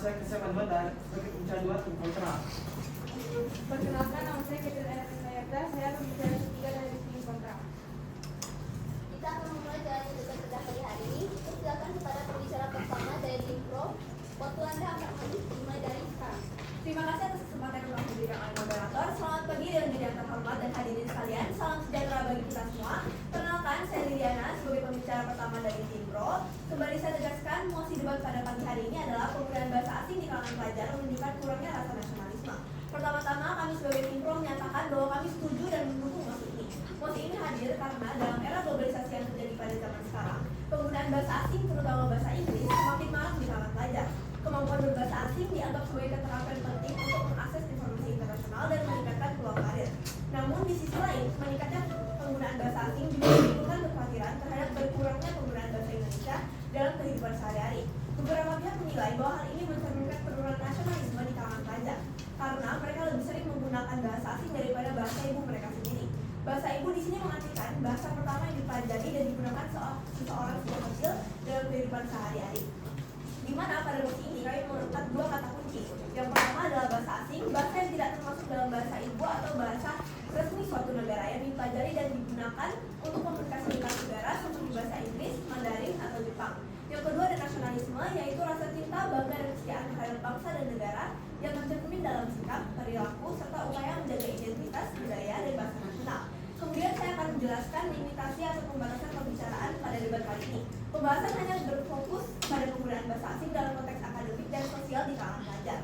saya Kesamaan Bandar sebagai pembicara dua tim kontra. Perkenalkan, nama saya Ketil Erda, saya pembicara ketiga dari tim kontra. Kita akan memulai jalannya debat pada hari ini. Silakan kepada pembicara pertama dari tim pro. Waktu Anda akan habis dimulai dari sekarang. Terima kasih atas kesempatan yang telah diberikan oleh moderator. Selamat pagi dan yang terhormat dan hadirin sekalian. Salam sejahtera bagi kita semua. Perkenalkan, saya Liliana sebagai pembicara pertama dari tim pro. Kembali saya tegaskan, mosi debat pada pagi hari ini adalah penggunaan bahasa asing di kalangan pelajar menunjukkan kurangnya rasa nasionalisme. Pertama-tama, kami sebagai tim pro menyatakan bahwa kami setuju dan mendukung mosi ini. Mosi ini hadir karena dalam era globalisasi yang terjadi pada zaman sekarang, penggunaan bahasa asing, terutama bahasa Inggris, semakin marak di kalangan pelajar. Kemampuan berbahasa asing dianggap sebagai keterampilan penting untuk mengakses informasi internasional dan meningkatkan peluang karir. Namun di sisi lain, meningkatnya penggunaan bahasa asing juga menimbulkan kekhawatiran terhadap berkurangnya penggunaan bahasa Indonesia dalam kehidupan sehari-hari. Beberapa pihak menilai bahwa hal ini mencerminkan penurunan nasionalisme di kalangan pelajar, karena mereka lebih sering menggunakan bahasa asing daripada bahasa ibu mereka sendiri. Bahasa ibu di sini mengartikan bahasa pertama yang dipelajari dan digunakan seseorang sejak kecil dalam kehidupan sehari-hari. Di mana pada mosi ini kami menetapkan dua kata kunci. Yang pertama adalah bahasa asing, bahasa yang tidak termasuk dalam bahasa ibu atau bahasa resmi suatu negara yang dipelajari dan digunakan untuk komunikasi lintas negara seperti bahasa Inggris, Mandarin, atau Jepang. Yang kedua ada nasionalisme, yaitu rasa cinta, bangga, dan kesetiaan terhadap bangsa dan negara yang tercermin dalam sikap, perilaku, serta upaya menjaga identitas, budaya, dan bahasa nasional. Kemudian saya akan menjelaskan limitasi atau pembatasan pembicaraan pada debat kali ini. Pembahasan hanya berfokus pada penggunaan bahasa asing dalam konteks akademik dan sosial di kalangan pelajar.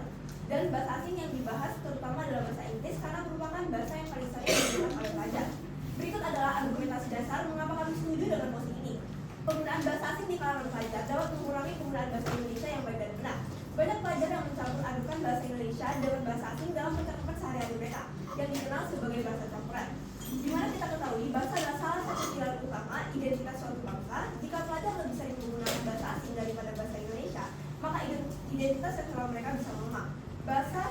Dan bahasa asing yang dibahas terutama adalah bahasa Inggris karena merupakan bahasa yang paling sering digunakan oleh pelajar. Berikut adalah argumentasi dasar mengapa kami setuju dengan mosi ini. Penggunaan bahasa asing di kalangan pelajar dapat mengurangi penggunaan bahasa Indonesia yang baik dan benar. Banyak pelajar yang mencampur adukan bahasa Indonesia dengan bahasa asing dalam percakapan sehari-hari mereka, yang dikenal sebagai bahasa campuran. Di mana kita ketahui bahasa adalah salah satu pilar utama identitas suatu bangsa. Jika pelajar lebih sering menggunakan bahasa asing daripada bahasa Indonesia, maka identitas sektoral mereka bisa melemah. Bahasa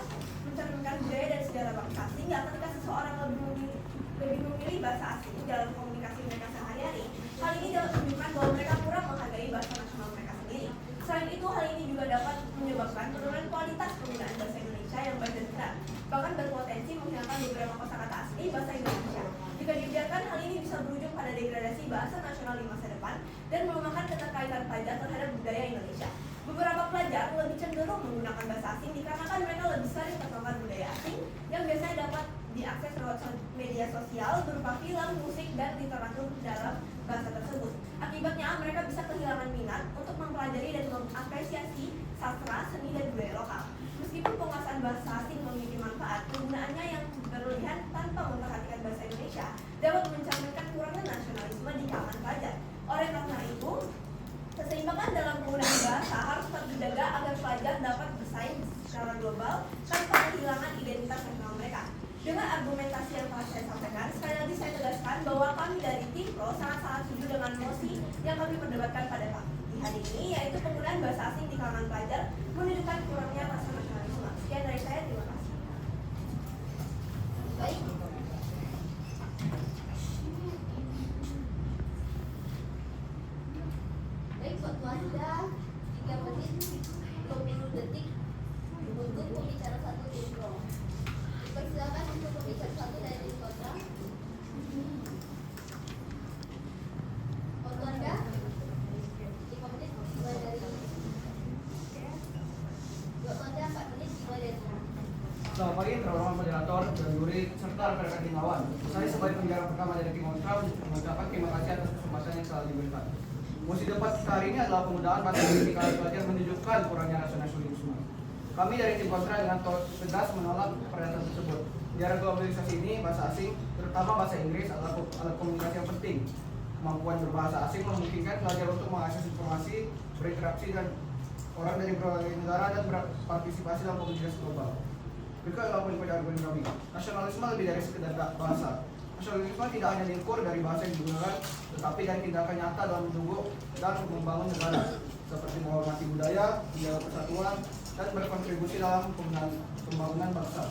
mencerminkan budaya dan sejarah bangsa, sehingga ketika seseorang lebih memilih bahasa asing dalam komunikasi mereka sehari-hari, hal ini dapat menunjukkan bahwa mereka kurang menghargai bahasa nasional mereka sendiri. Selain itu, hal ini juga dapat menyebabkan penurunan kualitas penggunaan bahasa Indonesia yang baik dan benar, bahkan berpotensi menghilangkan beberapa kosakata asli bahasa Indonesia. Jika dibiarkan, hal ini bisa berujung pada degradasi bahasa nasional di masa depan dan melemahkan keterkaitan pelajar terhadap budaya Indonesia. Beberapa pelajar lebih cenderung menggunakan bahasa asing dikarenakan mereka lebih sering terpapar budaya asing yang biasanya dapat diakses lewat media sosial berupa film, musik, dan literatur dalam bahasa tersebut. Akibatnya, mereka bisa kehilangan minat untuk mempelajari dan mengapresiasi sastra, seni, dan budaya lokal. Meskipun penguasaan bahasa asing memiliki manfaat, penggunaannya yang berlebihan tanpa memperhatikan bahasa Indonesia dapat mencerminkan kurangnya nasionalisme di kalangan pelajar. Oleh karena itu, keseimbangan dalam penggunaan bahasa harus tetap dijaga agar pelajar dapat bersaing secara global tanpa kehilangan identitas nasional mereka. Dengan argumentasi yang telah saya sampaikan, sekali lagi saya tegaskan bahwa kami dari tim pro sangat-sangat setuju dengan mosi yang kami perdebatkan pada pagi hari ini, yaitu penggunaan bahasa asing di kalangan pelajar menunjukkan kurangnya rasa nasionalisme. Sekian dari saya, terima kasih. Baik. Baik, waktu Anda 3 menit 20 detik untuk pembicara satu tim pro. Persilakan untuk pembicara satu dari tim kontra. Waktu Anda 5 menit dimulai dari. Waktu Anda 4 menit dimulai dari. Selamat pagi, terhormat moderator dan juri serta rekan-rekan timbawan. Saya sebagai pembicara pertama dari tim kontra mengucapkan terima kasih atas kesempatan yang telah diberikan. Mosi debat hari ini adalah penggunaan bahasa asing di kalangan pelajar menunjukkan kurangnya rasa nasionalisme. Kami dari tim kontra dengan tegas menolak pernyataan tersebut. Di era globalisasi ini, bahasa asing, terutama bahasa Inggris, adalah alat komunikasi yang penting. Kemampuan berbahasa asing memungkinkan pelajar untuk mengakses informasi, berinteraksi dengan orang dari berbagai negara dan berpartisipasi dalam komunikasi global. Berikut adalah poin-poin argumen kami. Nasionalisme lebih dari sekedar bahasa. Nasionalisme tidak hanya diukur dari bahasa yang digunakan, tetapi dari tindakan nyata dalam mendukung dan membangun negara, seperti menghormati budaya, menjaga persatuan, dan berkontribusi dalam pembangunan bangsa.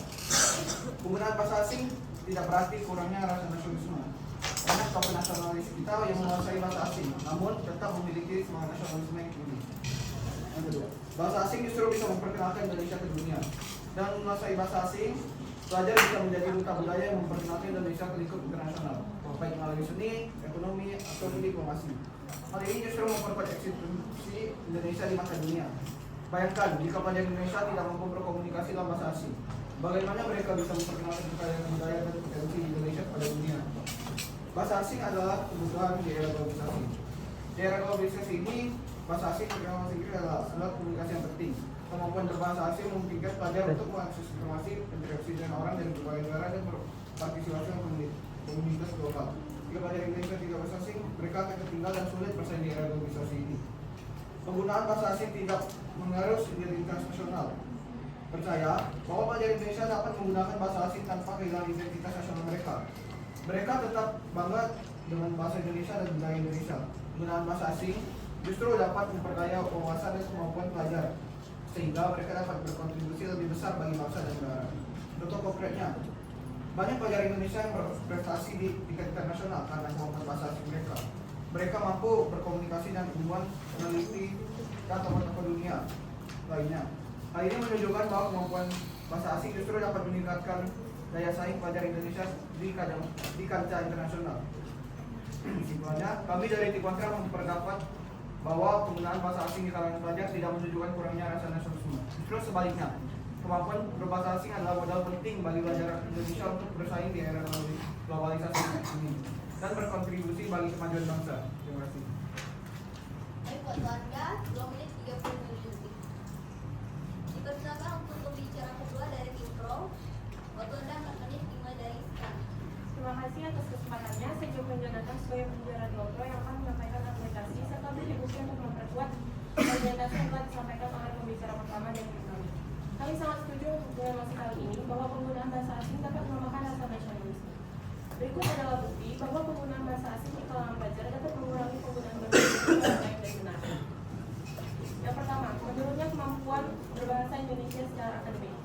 Penggunaan bahasa asing tidak berarti kurangnya rasa nasionalisme. Banyak tokoh nasionalis kita yang menguasai bahasa asing, namun tetap memiliki semangat nasionalisme yang tinggi. Yang kedua, Bahasa asing justru bisa memperkenalkan Indonesia ke dunia. Dan menguasai bahasa asing, pelajar bisa menjadi duta budaya yang memperkenalkan Indonesia ke lingkup internasional, baik melalui seni, ekonomi, atau diplomasi. Hal ini justru memperkuat eksistensi Indonesia di mata dunia. Bayangkan jika pelajar Indonesia tidak mampu berkomunikasi dalam bahasa asing, bagaimana mereka bisa memperkenalkan kekayaan budaya dan potensi Indonesia kepada dunia? Bahasa asing adalah kebutuhan di era globalisasi. Di era globalisasi ini, bahasa asing terkenal Inggris adalah komunikasi yang penting. Kemampuan berbahasa asing memungkinkan pelajar untuk mengakses informasi, interaksi dengan orang dari berbagai negara dan berpartisipasi dalam komunitas global. Jika pelajar Indonesia tidak bahasa asing, mereka akan tertinggal dan sulit bersaing di era globalisasi ini. Penggunaan bahasa asing tidak mengerus identitas nasional. Percaya bahwa pelajar Indonesia dapat menggunakan bahasa asing tanpa kehilangan identitas nasional mereka. Mereka tetap bangga dengan bahasa Indonesia dan budaya Indonesia. Penggunaan bahasa asing justru dapat memperkaya wawasan dan kemampuan pelajar, sehingga mereka dapat berkontribusi lebih besar bagi bangsa dan negara. Contoh konkretnya, banyak pelajar Indonesia yang berprestasi di tingkat internasional karena kemampuan bahasa asing mereka. Mereka mampu berkomunikasi dengan ilmuwan, peneliti, dan tokoh-tokoh dunia lainnya. Hal ini menunjukkan bahwa kemampuan bahasa asing justru dapat meningkatkan daya saing pelajar Indonesia di kancah internasional. Kesimpulannya, kami dari Tim Kontra memperdapat bahwa penggunaan bahasa asing di kalangan pelajar tidak menunjukkan kurangnya rasa nasionalisme. Justru sebaliknya, kemampuan berbahasa asing adalah modal penting bagi pelajar Indonesia untuk bersaing di era globalisasi ini dan berkontribusi bagi kemajuan bangsa. Terima kasih. Baik, waktu Anda 2 menit 30 detik. Dipersilakan untuk pembicara kedua dari Tim Pro. Waktu Anda 4 menit dimulai dari sekarang. Terima kasih atas kesempatannya. Saya Joko Jonathan sebagai pembicara Tim Pro yang akan menyampaikan argumentasi serta berdiskusi untuk memperkuat argumentasi yang telah disampaikan oleh pembicara pertama dari tim kami. Kami sangat setuju dengan maksud kali ini bahwa penggunaan bahasa asing dapat melemahkan rasa nasionalisme. Berikut adalah bukti bahwa penggunaan bahasa asing di kalangan pelajar dapat mengurangi penggunaan bahasa asing secara baik dan benar. Yang pertama, menurutnya kemampuan berbahasa Indonesia secara akademik.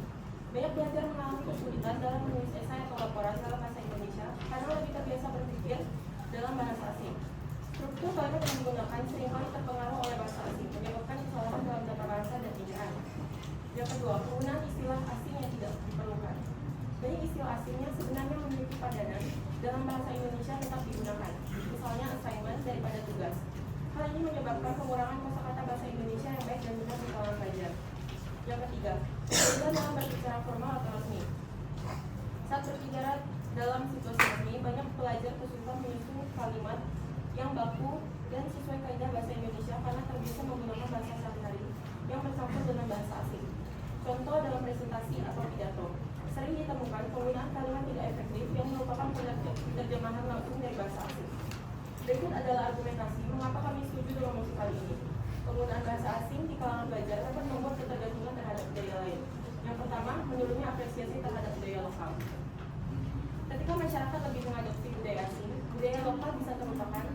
Banyak pelajar mengalami kesulitan dalam menulis esai atau laporan dalam bahasa Indonesia karena lebih terbiasa berpikir dalam bahasa asing. Struktur kalimat yang digunakan seringkali terpengaruh oleh bahasa asing, menyebabkan kesalahan dalam tata bahasa dan ejaan. Yang kedua, penggunaan istilah asing yang tidak diperlukan. Banyak istilah asing yang sebenarnya memiliki padanan dalam bahasa Indonesia tetap digunakan, misalnya assignment daripada tugas. Hal ini menyebabkan pengurangan kosakata bahasa Indonesia yang baik dan benar di kalangan pelajar. Yang ketiga, juga dalam berbicara formal atau resmi. Saat berbicara dalam situasi resmi, banyak pelajar kesulitan menyusun kalimat yang baku dan sesuai kaidah bahasa Indonesia karena terbiasa menggunakan bahasa sehari-hari yang bercampur dengan bahasa asing. Contoh dalam presentasi atau pidato, sering ditemukan penggunaan kalimat tidak efektif yang merupakan terjemahan langsung dari bahasa asing. Berikut adalah argumentasi mengapa kami setuju dengan maksud kali ini. Penggunaan bahasa asing di kalangan pelajar dapat membuat ketergantungan terhadap budaya lain. Yang pertama, menurunnya apresiasi terhadap budaya lokal. Ketika masyarakat lebih mengadopsi budaya asing, budaya lokal bisa terlupakan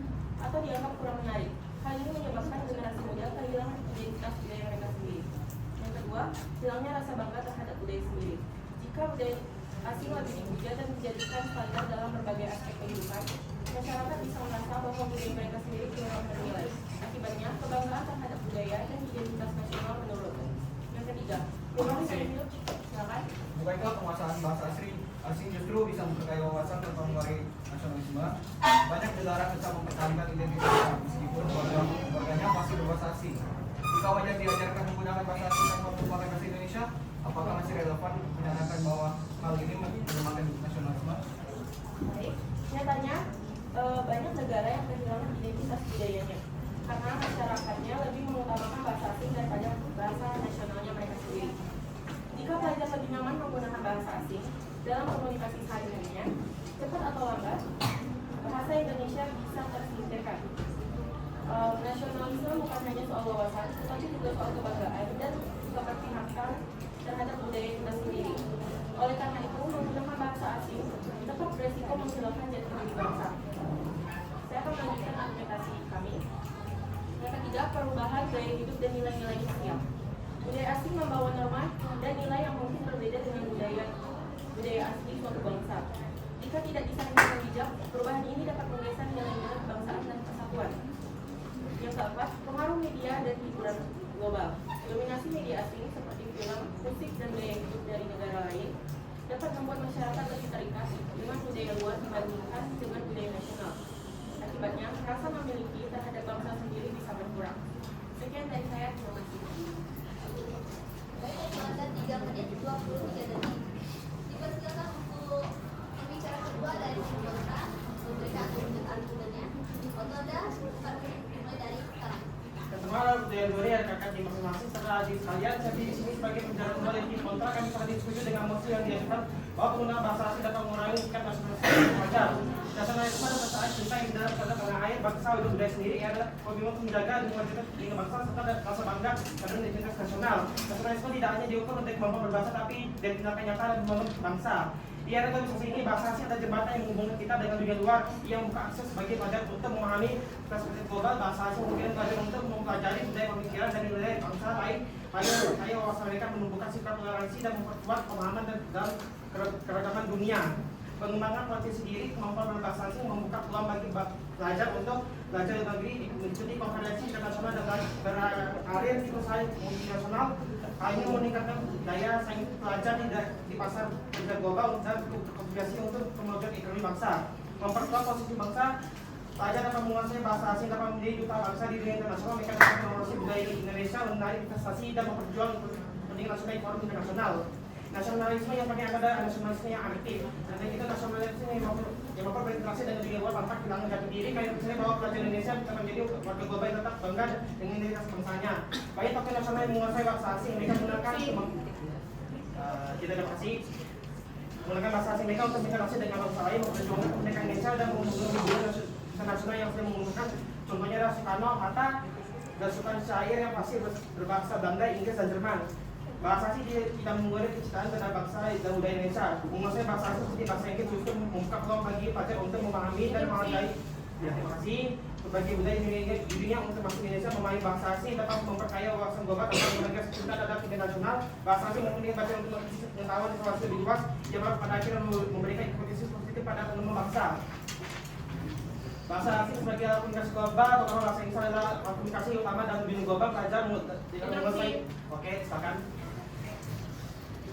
atau dianggap kurang menarik. Hal ini menyebabkan generasi muda kehilangan identitas budaya mereka sendiri. Yang kedua, hilangnya rasa bangga terhadap budaya sendiri. Jika budaya asing lebih dipuja dan dijadikan standar dalam berbagai aspek kehidupan, masyarakat bisa merasa bahwa budaya mereka sendiri kurang bernilai. Akibatnya, kebanggaan terhadap budaya dan identitas nasional menurun. Yang ketiga, perubahan hidup. Silakan. Baiklah, penguasaan bahasa asing justru bisa memperkaya wawasan tanpa mengurangi nasionalisme. Banyak negara tetap mempertahankan identitasnya meskipun warganya masih berbahasa asing. Jika wajar diajarkan menggunakan bahasa asing tanpa melupakan bahasa Indonesia, apakah masih relevan menyatakan bahwa hal ini melemahkan nasionalisme? Baik, nyatanya banyak negara yang kehilangan identitas budayanya karena masyarakatnya lebih mengutamakan bahasa asing daripada bahasa nasionalnya mereka sendiri. Jika pelajar lebih nyaman menggunakan bahasa asing dalam komunikasi sehari-harinya, cepat atau lambat, bahasa Indonesia bisa tersingkirkan. Nasionalisme bukan hanya soal wawasan, tetapi juga soal kebanggaan dan keberpihakan terhadap budaya kita sendiri. Oleh karena itu, menggunakan bahasa asing tetap beresiko menghilangkan jati diri bangsa. Saya akan melanjutkan argumentasi kami. Yang ketiga, perubahan gaya hidup dan nilai-nilai sosial. Budaya asing membawa norma dan nilai yang mungkin berbeda dengan budaya asli suatu bangsa. Jika tidak disahkan bijak, perubahan ini dapat menggeser nilai-nilai kebangsaan dan persatuan. Yang keempat, pengaruh media dan hiburan global. Dominasi media asing seperti film, musik, dan gaya hidup dari negara lain dapat membuat masyarakat lebih terikat dengan budaya luar dibandingkan dengan budaya nasional. Akibatnya, rasa memiliki terhadap bangsa sendiri bisa berkurang. Sekian dari saya, terima kasih. Baik, waktu Anda 3 menit 23 detik. Dipersilakan untuk pembicara kedua dari tim bangsa memberikan argumen-argumennya. Waktu Anda 4 menit dimulai dari sekarang. Pertama, budaya luar ya kakak di masing-masing setelah di sekalian. Jadi di sini sebagai pembicara kedua dari tim kontra kami sangat diskusi dengan mosi yang diajukan bahwa penggunaan bahasa asing dapat mengurangi tingkat nasionalisme yang wajar. Nasionalisme adalah perasaan cinta yang dalam pada tanah air bangsa dan budaya sendiri adalah komitmen untuk menjaga dan mewujudkan kepentingan bangsa serta rasa bangga pada identitas nasional. Nasionalisme tidak hanya diukur untuk kemampuan berbahasa tapi dari tindakan nyata dan membangun bangsa. Di era globalisasi ini, bahasa asing adalah jembatan yang menghubungkan kita dengan dunia luar yang membuka akses bagi pelajar untuk memahami perspektif global. Bahasa asing memungkinkan pelajar untuk mempelajari budaya pemikiran dan nilai bangsa lain. Hanya wawasan mereka menumbuhkan sikap toleransi dan memperkuat pemahaman dalam keragaman dunia. Pengembangan potensi diri, kemampuan berbahasa asing membuka peluang bagi pelajar untuk belajar di negeri, mengikuti konferensi internasional dan berkarir di perusahaan multinasional. Hal ini meningkatkan daya saing pelajar di pasar kerja global dan berkontribusi untuk kemajuan ekonomi bangsa. Memperkuat posisi bangsa, pelajar dapat menguasai bahasa asing dapat menjadi duta bangsa di dunia internasional. Mereka dapat menguasai budaya Indonesia, menarik investasi dan memperjuang kepentingan nasional ekonomi internasional. Nasionalisme yang paling ada nasionalisme yang aktif. Dan itu nasionalisme yang mampu berinteraksi dengan dunia luar tanpa kehilangan jati diri. Kayak misalnya bahwa pelajar Indonesia bisa menjadi warga global yang tetap bangga dengan identitas bangsanya. Banyak tokoh nasional yang menguasai bahasa asing, mereka menggunakan menggunakan bahasa asing mereka untuk berinteraksi dengan bangsa lain, memperjuangkan kemerdekaan Indonesia dan menghubungi hubungan nasional yang sering mengumpulkan. Contohnya adalah Soekarno, Hatta, dan Sultan Syair yang pasti berbahasa Belanda, Inggris, dan Jerman. Bahasa asing tidak menggunakan kecintaan terhadap bangsa dan budaya Indonesia. Menguasai bahasa asing seperti bahasa Inggris justru membuka peluang bagi pelajar untuk memahami dan menghargai. Terima kasih. Berbagai budaya di dunia untuk masuk Indonesia memahami bahasa asing dapat memperkaya wawasan global tanpa menggunakan cinta terhadap tingkat nasional. Bahasa asing mempunyai pelajar untuk pengetahuan informasi lebih luas yang pada akhirnya memberikan kontribusi positif pada pengembangan bangsa. Bahasa asing sebagai alat komunikasi global, terutama bahasa Inggris adalah alat komunikasi utama dalam dunia global. Pelajar tidak menguasai. Oke, silakan.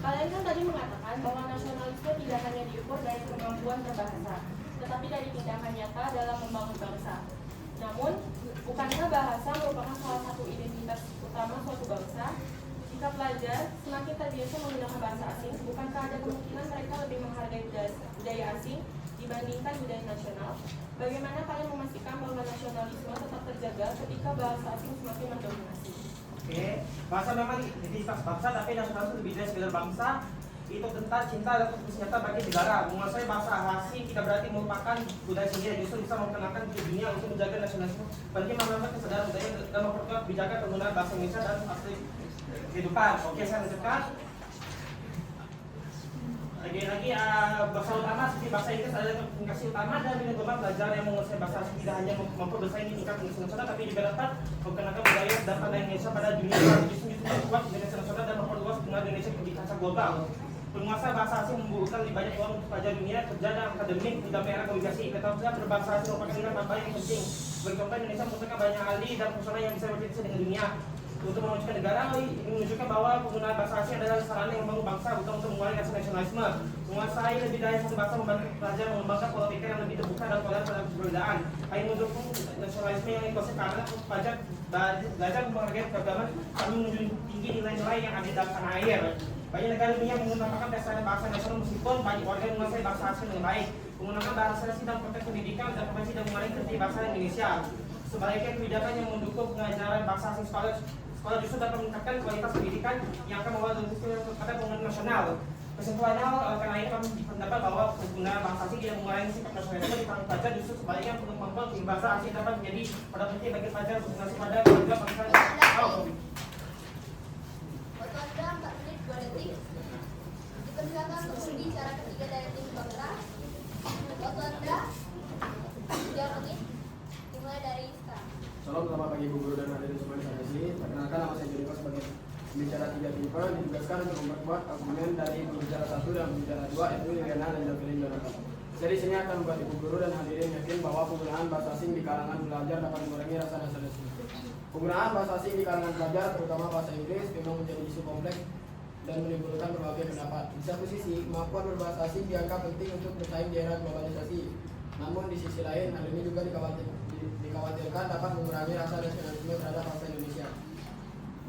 Kalian kan tadi mengatakan bahwa nasionalisme tidak hanya diukur dari kemampuan berbahasa, tetapi dari tindakan nyata dalam membangun bangsa. Namun, bukankah bahasa merupakan salah satu identitas utama suatu bangsa? Jika pelajar semakin terbiasa menggunakan bahasa asing, bukankah ada kemungkinan mereka lebih menghargai budaya asing dibandingkan budaya nasional? Bagaimana kalian memastikan bahwa nasionalisme tetap terjaga ketika bahasa asing semakin mendominasi? Oke, bahasa memang identitas bangsa, tapi nasionalisme lebih dari sekedar bangsa. Itu tentang cinta dan kontribusi nyata bagi negara. Menguasai bahasa asing tidak berarti melupakan budaya sendiri, justru bisa memperkenalkan ke dunia untuk menjaga nasionalisme. Penting menambah kesadaran budaya dan memperkuat kebijakan penggunaan bahasa Indonesia dan asli kehidupan. Oke, saya lanjutkan. Lagi-lagi bahasa utama seperti bahasa Inggris adalah komunikasi utama dan dengan global pelajar yang menguasai bahasa asing tidak hanya mampu bersaing di tingkat internasional tapi juga dapat memperkenalkan budaya dan tanda Indonesia pada dunia luar. Justru memperkuat Indonesia nasional dan memperluas pengaruh Indonesia di kancah global. Penguasa bahasa asing membutuhkan lebih banyak uang untuk pelajar dunia, kerja dan akademik, tidak era komunikasi. Ketahuan berbahasa asing merupakan nilai yang penting. Bercontoh Indonesia membutuhkan banyak ahli dan profesional yang bisa berinteraksi dengan dunia. Untuk mewujudkan negara, ini menunjukkan bahwa penggunaan bahasa asing adalah sarana yang membangun bangsa, bukan untuk mengurangi rasa nasionalisme. Menguasai lebih dari satu bahasa membantu pelajar mengembangkan pola pikir yang lebih terbuka dan toleran pada perbedaan. Hal ini mendukung nasionalisme yang inklusif karena pelajar belajar menghargai keragaman sambil menjunjung tinggi nilai-nilai yang ada dalam tanah air. Banyak negara dunia menggunakan dasar bahasa nasional meskipun banyak warga yang menguasai bahasa asing dengan baik. Menggunakan bahasa asing dalam konteks pendidikan dan profesi dan mengurangi kritik bahasa Indonesia. Sebaliknya kebijakan yang mendukung pengajaran bahasa asing sekolah justru dapat meningkatkan kualitas pendidikan yang akan membawa pada pembangunan nasional. Kesimpulannya, karena ini kami berpendapat bahwa penggunaan bahasa asing yang mengurangi sikap nasionalisme di tangan pelajar justru sebaliknya untuk membuat bahasa asing dapat menjadi pada penting bagi pelajar untuk mengasih pada keluarga bangsa. Waktu Anda 4 menit 2 detik. Dipersilakan untuk berbicara ketiga dari tim bangsa. Waktu Anda 3 menit dimulai dari sekarang. Salam, selamat pagi Bu Guru dan hadirin semua di sana sini. Perkenalkan, nama saya Jericho sebagai pembicara 3 tipe, ditugaskan untuk memperkuat argumen dari pembicara 1 dan pembicara 2, yaitu Liliana dan Jovin Jonathan. Saya di sini akan membuat Ibu Guru dan hadirin yakin bahwa penggunaan bahasa asing di kalangan belajar dapat mengurangi rasa nasionalisme. Penggunaan bahasa asing di kalangan pelajar, terutama bahasa Inggris, memang menjadi isu kompleks dan menimbulkan berbagai pendapat. Di satu sisi, kemampuan berbahasa asing dianggap penting untuk bersaing di era globalisasi. Namun di sisi lain, hal ini juga dikhawatirkan dapat mengurangi rasa nasionalisme terhadap bangsa Indonesia.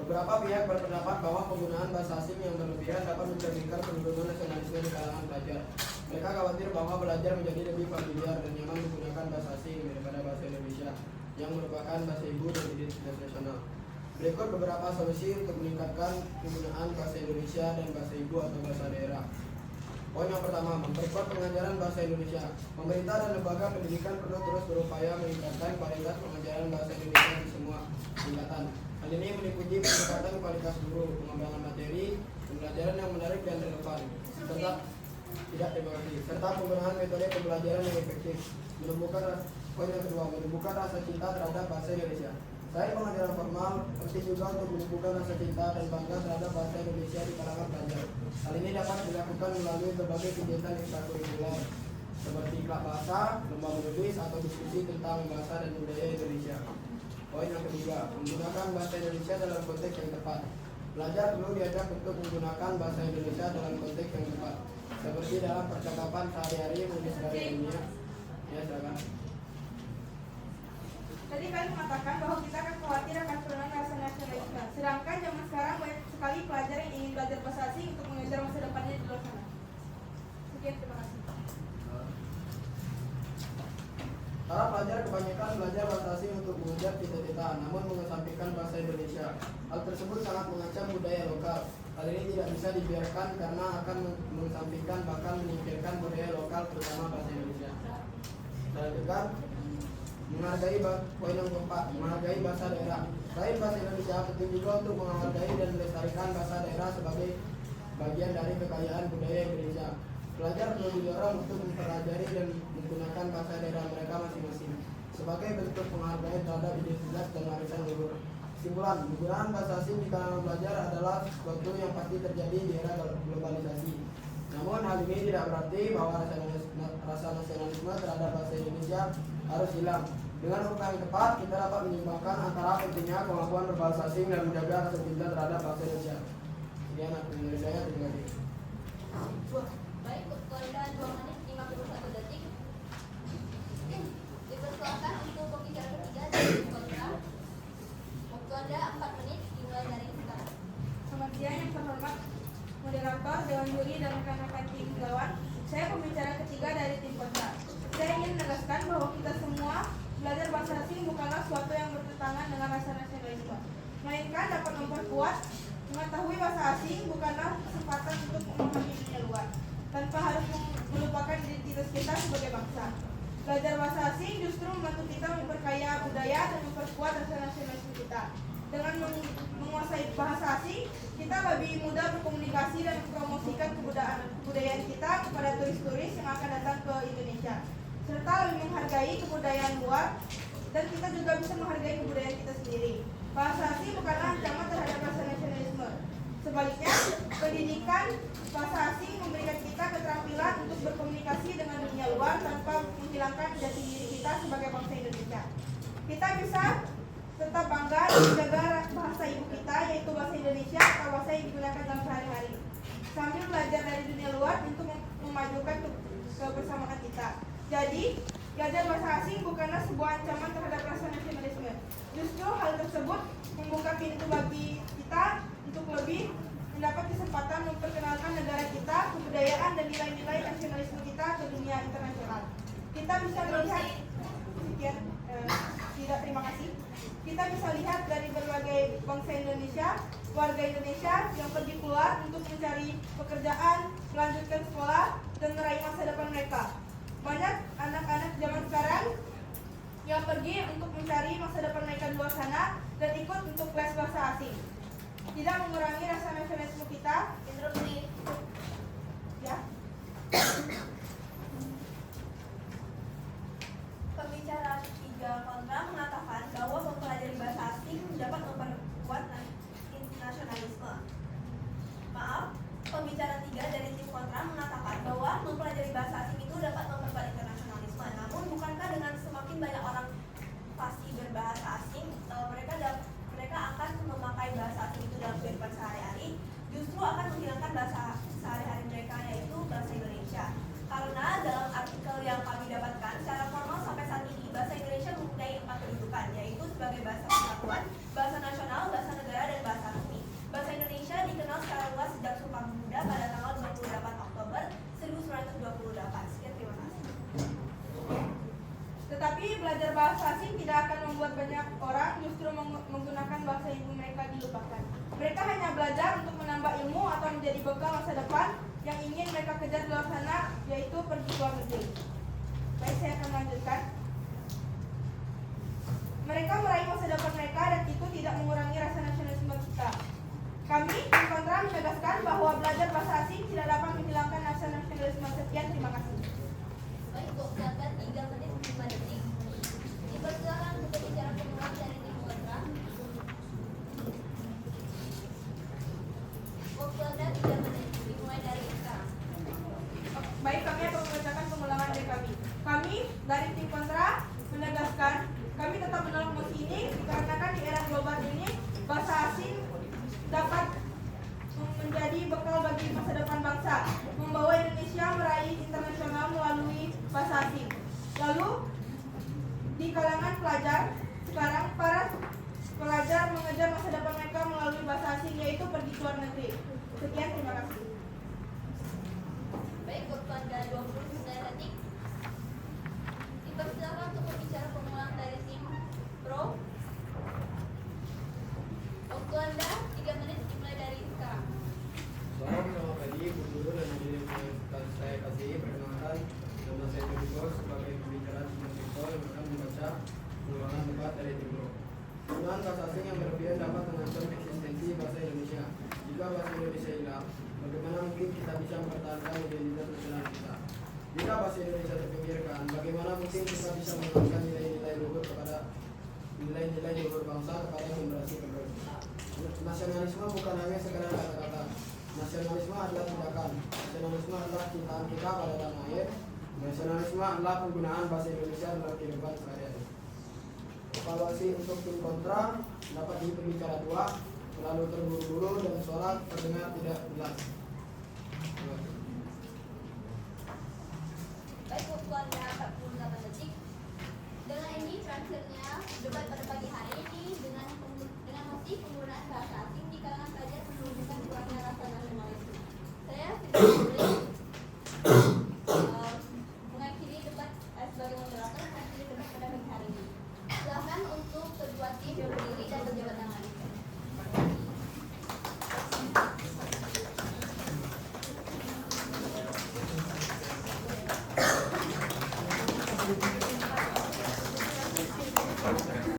Beberapa pihak berpendapat bahwa penggunaan bahasa asing yang berlebihan dapat mencerminkan penurunan nasionalisme di kalangan pelajar. Mereka khawatir bahwa belajar menjadi lebih familiar dan nyaman menggunakan bahasa asing daripada bahasa Indonesia yang merupakan bahasa ibu dan identitas nasional. Berikut beberapa solusi untuk meningkatkan penggunaan bahasa Indonesia dan bahasa ibu atau bahasa daerah. Poin yang pertama, memperkuat pengajaran bahasa Indonesia. Pemerintah dan lembaga pendidikan perlu terus berupaya meningkatkan kualitas pengajaran bahasa Indonesia di semua tingkatan. Hal ini meliputi peningkatan kualitas guru, pengembangan materi, pembelajaran yang menarik dan relevan, serta penggunaan metode pembelajaran yang efektif. Poin yang kedua, menumbuhkan rasa cinta terhadap bahasa Indonesia. Selain pengajaran formal, penting juga untuk menumbuhkan rasa cinta dan bangga terhadap bahasa Indonesia di kalangan pelajar. Hal ini dapat dilakukan melalui berbagai kegiatan ekstrakurikuler seperti klub bahasa, lomba menulis, atau diskusi tentang bahasa dan budaya Indonesia. Poin yang ketiga, menggunakan bahasa Indonesia dalam konteks yang tepat. Pelajar perlu diajak untuk menggunakan bahasa Indonesia dalam konteks yang tepat, seperti dalam percakapan sehari-hari menulis dari dunia. Ya, silakan. Tadi kalian mengatakan bahwa kita akan khawatir akan penurunan rasa nasionalisme. Sedangkan zaman sekarang banyak sekali pelajar yang ingin belajar bahasa asing untuk mengejar masa depannya di luar sana. Sekian, terima kasih. Para pelajar kebanyakan belajar bahasa asing untuk mengejar cita-cita, namun mengesampingkan bahasa Indonesia. Hal tersebut sangat mengancam budaya lokal. Hal ini tidak bisa dibiarkan karena akan mengesampingkan bahkan menyingkirkan budaya lokal, terutama bahasa Indonesia. Selanjutnya, poin yang keempat, menghargai bahasa daerah. Selain bahasa Indonesia, penting juga untuk menghargai dan melestarikan bahasa daerah sebagai bagian dari kekayaan budaya Indonesia. Pelajar perlu didorong untuk mempelajari dan menggunakan bahasa daerah mereka masing-masing sebagai bentuk penghargaan terhadap identitas dan warisan leluhur. Kesimpulan, penggunaan bahasa asing di kalangan pelajar adalah sesuatu yang pasti terjadi di era globalisasi. Namun hal ini tidak berarti bahwa rasa nasionalisme terhadap bahasa Indonesia harus hilang. Dengan upaya yang tepat, kita dapat menyeimbangkan antara pentingnya kemampuan berbahasa asing dan menjaga rasa cinta terhadap bahasa Indonesia. Sekian aku dari saya, terima kasih. Baik, waktu Anda 2 menit 51 detik. Dipersilakan untuk pembicara ketiga dari kontra. Waktu Anda 4 menit dimulai dari sekarang. Selamat siang yang terhormat moderator, dewan juri, dan rekan-rekan tim lawan. Saya pembicara ketiga dari tim kontra. Saya ingin menegaskan bahwa kita semua belajar bahasa asing bukanlah suatu yang bertentangan dengan rasa nasionalisme, melainkan dapat memperkuat. Mengetahui bahasa asing bukanlah kesempatan untuk memahami dunia luar, tanpa harus melupakan identitas kita sebagai bangsa. Belajar bahasa asing justru membantu kita memperkaya budaya dan memperkuat rasa nasionalisme kita. Dengan menguasai bahasa asing, kita lebih mudah berkomunikasi dan mempromosikan kebudayaan kita kepada turis-turis yang akan datang ke Indonesia, serta lebih menghargai kebudayaan luar, dan kita juga bisa menghargai kebudayaan kita sendiri. Bahasa asing bukanlah ancaman terhadap rasa nasionalisme. Sebaliknya, pendidikan bahasa asing memberikan kita keterampilan untuk berkomunikasi dengan dunia luar tanpa menghilangkan jati diri kita sebagai bangsa Indonesia. Kita bisa tetap bangga menjaga bahasa ibu kita, yaitu bahasa Indonesia atau bahasa yang digunakan dalam sehari-hari, sambil belajar dari dunia luar untuk memajukan kebersamaan kita. Jadi, belajar bahasa asing bukanlah sebuah ancaman terhadap rasa nasionalisme. Justru hal tersebut membuka pintu bagi kita untuk lebih mendapat kesempatan memperkenalkan negara kita, kebudayaan, dan nilai-nilai nasionalisme kita ke dunia internasional. Kita bisa melihat, terima kasih. Kita bisa lihat dari berbagai bangsa Indonesia, warga Indonesia yang pergi keluar untuk mencari pekerjaan, melanjutkan sekolah, dan meraih masa depan mereka. Banyak anak-anak zaman sekarang yang pergi untuk mencari masa depan mereka di luar sana dan ikut untuk kelas bahasa asing. Tidak mengurangi rasa nasionalisme kita. Interupsi. Ya. Pembicara 3 kontra mengatakan bahwa mempelajari bahasa asing dapat memperkuat nasionalisme. Maaf, pembicara 3 dari tim kontra mengatakan bahwa mempelajari bahasa asing itu dapat memperkuat internasionalisme. Namun bukankah dengan semakin banyak orang pasti berbahasa asing, mereka lupakan. Mereka hanya belajar untuk menambah ilmu atau menjadi bekal masa depan yang ingin mereka kejar di luar sana, yaitu pergi ke luar negeri. Baik, saya akan melanjutkan. Mereka meraih masa depan mereka dan itu tidak mengurangi rasa nasionalisme kita. Kami di kontra menegaskan bahwa belajar bahasa asing tidak dapat menghilangkan rasa nasionalisme. Sekian, terima kasih. Baik, waktu Anda 3 menit 5 detik. Dipersilakan untuk bicara pengulang dari tim kontra. Waktu Anda 3 menit, dimulai dari sekarang. Baik, kami akan membacakan pengulangan dari kami. Kami dari tim kontra menegaskan kami tetap menolak mosi ini dikarenakan di era global ini bahasa asing dapat menjadi bekal bagi masa depan bangsa, membawa Indonesia meraih internasional melalui bahasa asing. Lalu di kalangan pelajar sekarang para pelajar mengejar masa depan mereka melalui bahasa asing, yaitu pergi ke luar negeri. Sekian, terima kasih. Baik, waktu Anda 29 detik. Dipersilakan untuk berbicara pengulang dari tim pro. Waktu Anda 3 menit dimulai dari sekarang. Selamat pagi, Bu Guru dan hadirin yang saya kasihi. Perkenalkan, nama saya Jodiko sebagai pembicara tim Timro yang akan membaca pengulangan debat dari Timro. Penggunaan bahasa asing yang berlebihan dapat mengancam eksistensi bahasa Indonesia. Jika bahasa Indonesia hilang, bagaimana mungkin kita bisa mempertahankan identitas nasional kita? Jika bahasa Indonesia terpinggirkan, bagaimana mungkin kita bisa menanamkan nilai-nilai luhur kepada nilai-nilai luhur bangsa kepada generasi penerus? Nasionalisme bukan hanya sekadar kata-kata. Nasionalisme adalah tindakan. Nasionalisme adalah cintaan kita pada tanah air. Nasionalisme adalah penggunaan bahasa Indonesia dalam kehidupan sehari-hari. Evaluasi untuk tim kontra dapat diperbicara 2, terlalu terburu-buru dan suara terdengar tidak jelas. Baik, waktu Anda 48 detik. Dengan ini terakhirnya debat pada pagi hari ini dengan